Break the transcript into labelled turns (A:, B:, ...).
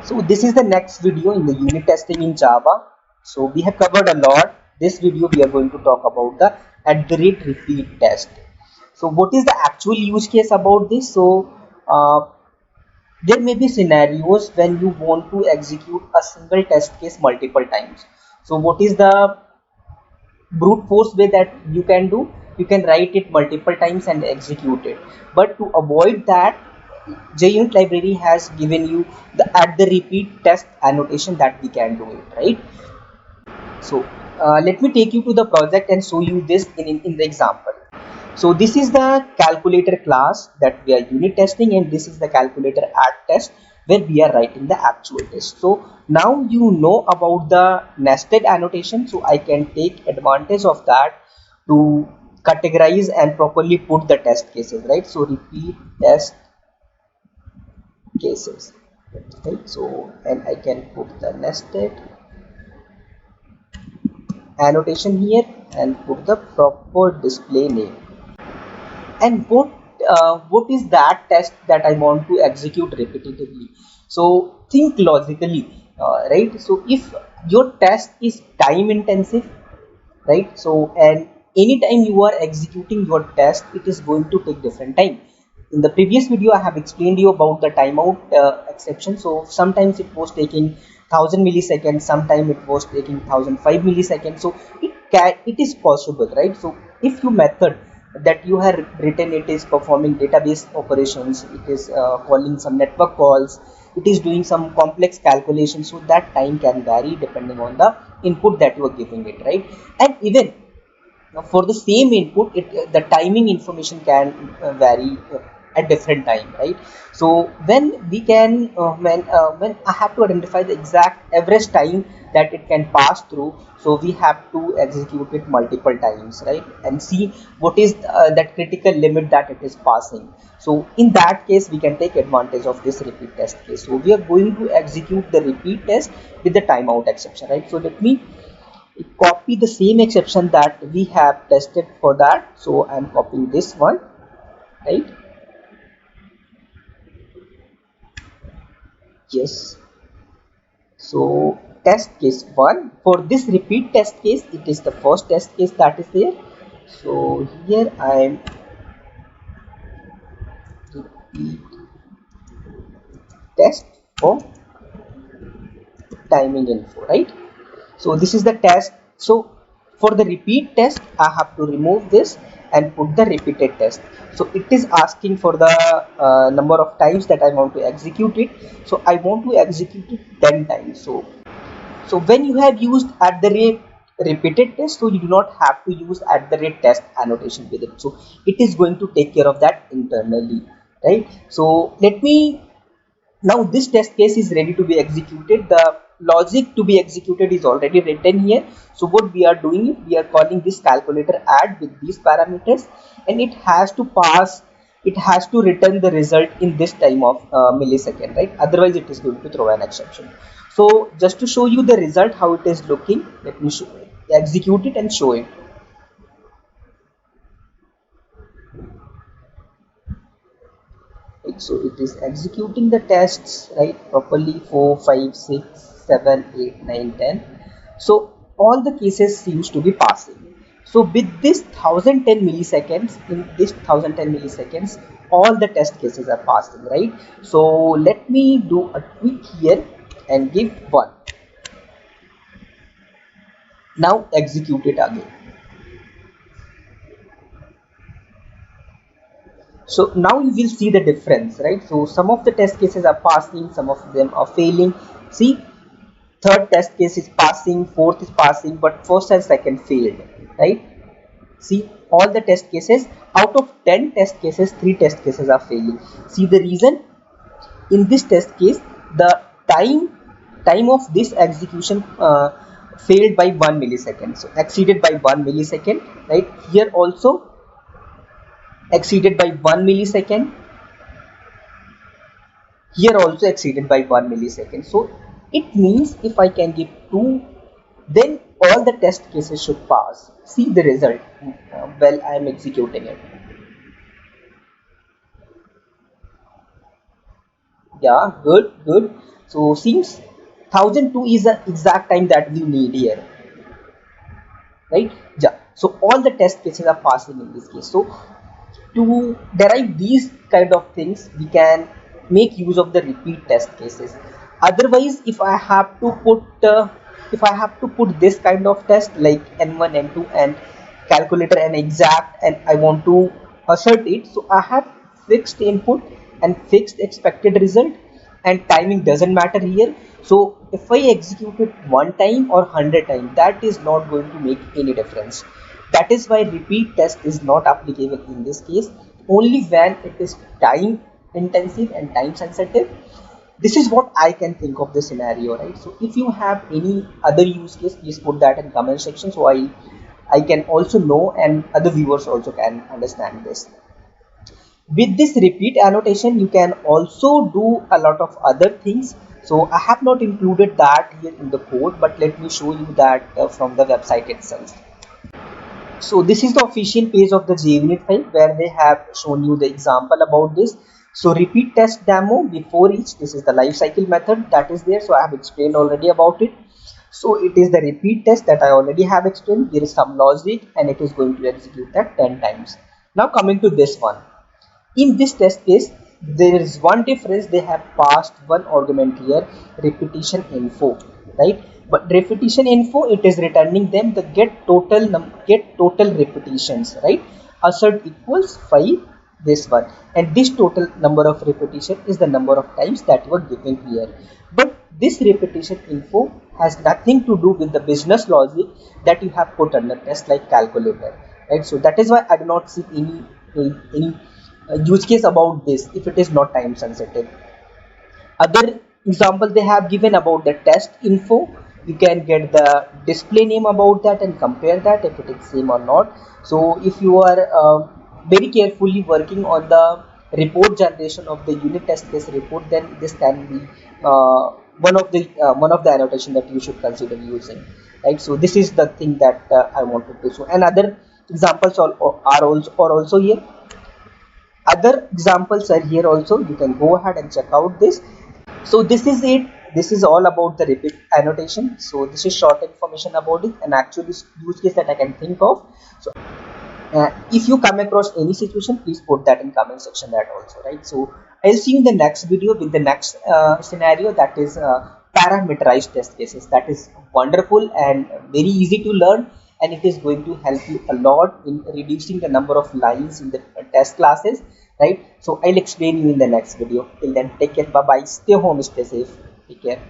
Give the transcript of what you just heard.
A: So this is the next video in the unit testing in Java. So we have covered a lot. This video we are going to talk about the @repeat test. So what is the actual use case about this? So there may be scenarios when you want to execute a single test case multiple times. So what is the brute force way that you can do? You can write it multiple times and execute it. But to avoid that, JUnit library has given you the @repeat test annotation that we can do it, right? So let me take you to the project and show you this in the example. So this is the calculator class that we are unit testing, and this is the calculator @test where we are writing the actual test. So now you know about the nested annotation, so I can take advantage of that to categorize and properly put the test cases, right? So repeat test cases, right? So and I can put the nested annotation here and put the proper display name. And what is that test that I want to execute repetitively? So think logically, right? So if your test is time intensive, right? So and anytime you are executing your test, it is going to take different time. In the previous video I have explained you about the timeout exception. So sometimes it was taking 1000 milliseconds, sometimes it was taking 1005 milliseconds. So it is possible, right? So if your method that you have written, it is performing database operations, it is calling some network calls, it is doing some complex calculations, so that time can vary depending on the input that you are giving it, right? And even for the same input, the timing information can vary at different time, right? So when we can when I have to identify the exact average time that it can pass through, so we have to execute it multiple times, right? And see what is that critical limit that it is passing. So in that case we can take advantage of this repeat test case. So we are going to execute the repeat test with the timeout exception, right? So let me copy the same exception that we have tested for that. So I'm copying this one, right? Yes. So test case 1, for this repeat test case, it is the first test case that is there. So here I'm repeat test for timing info, right? So this is the test. So for the repeat test I have to remove this and put the repeated test. So it is asking for the number of times that I want to execute it. So I want to execute it 10 times. So when you have used repeated test, so you do not have to use @test annotation with it. So it is going to take care of that internally, right? So let me, now this test case is ready to be executed. The logic to be executed is already written here. So what we are doing, we are calling this calculator add with these parameters, and it has to pass, it has to return the result in this time of millisecond, right? Otherwise it is going to throw an exception. So just to show you the result how it is looking, let me execute it and show it. Right, so it is executing the tests, right, properly. 4 5 6 7 8 9 10. So all the cases seems to be passing. So with this 1010 milliseconds, in this 1010 milliseconds, all the test cases are passing, right? So let me do a tweak here and give 1. Now execute it again. So now you will see the difference, right? So some of the test cases are passing, some of them are failing. See, third test case is passing, fourth is passing, but first and second failed, right? See, all the test cases, out of 10 test cases, 3 test cases are failing. See the reason? In this test case, the time of this execution failed by 1 millisecond, so exceeded by 1 millisecond, right? Here also exceeded by 1 millisecond, here also exceeded by 1 millisecond. So it means if I can give 2, then all the test cases should pass. See the result while I am executing it. Yeah, good. So seems 1002 is the exact time that we need here, right? Yeah, so all the test cases are passing in this case. So to derive these kind of things, we can make use of the repeat test cases. Otherwise, if I have to put this kind of test like n1 n2 and calculator and exact, and I want to assert it, so I have fixed input and fixed expected result, and timing doesn't matter here. So if I execute it one time or 100 times, that is not going to make any difference. That is why repeat test is not applicable in this case, only when it is time intensive and time sensitive. This is what I can think of the scenario, right? So if you have any other use case, please put that in comment section, so I can also know and other viewers also can understand this. With this repeat annotation, you can also do a lot of other things. So I have not included that here in the code, but let me show you that from the website itself. So this is the official page of the JUnit5 where they have shown you the example about this. So repeat test demo before each, this is the life cycle method that is there. So I have explained already about it. So it is the repeat test that I already have explained. There is some logic and it is going to execute that 10 times. Now coming to this one. In this test case, there is one difference. They have passed one argument here, repetition info, right? But repetition info, it is returning them the get total repetitions, right? Assert equals 5, this one, and this total number of repetition is the number of times that you are giving here. But this repetition info has nothing to do with the business logic that you have put under test like calculator, right? So that is why I do not see any use case about this if it is not time sensitive. Other example they have given about the test info, you can get the display name about that and compare that if it is same or not. So if you are very carefully working on the report generation of the unit test case report, then this can be one of the annotation that you should consider using, right? So this is the thing that I wanted to show, and other examples are also here. Other examples are here also, you can go ahead and check out this. So this is it, this is all about the repeat annotation. So this is short information about it and actually use case that I can think of. So if you come across any situation, please put that in comment section that also, right? So I'll see you in the next video with the next scenario, that is parameterized test cases. That is wonderful and very easy to learn, and it is going to help you a lot in reducing the number of lines in the test classes, right? So I'll explain you in the next video. Till then, take care, bye bye, stay home, stay safe, take care.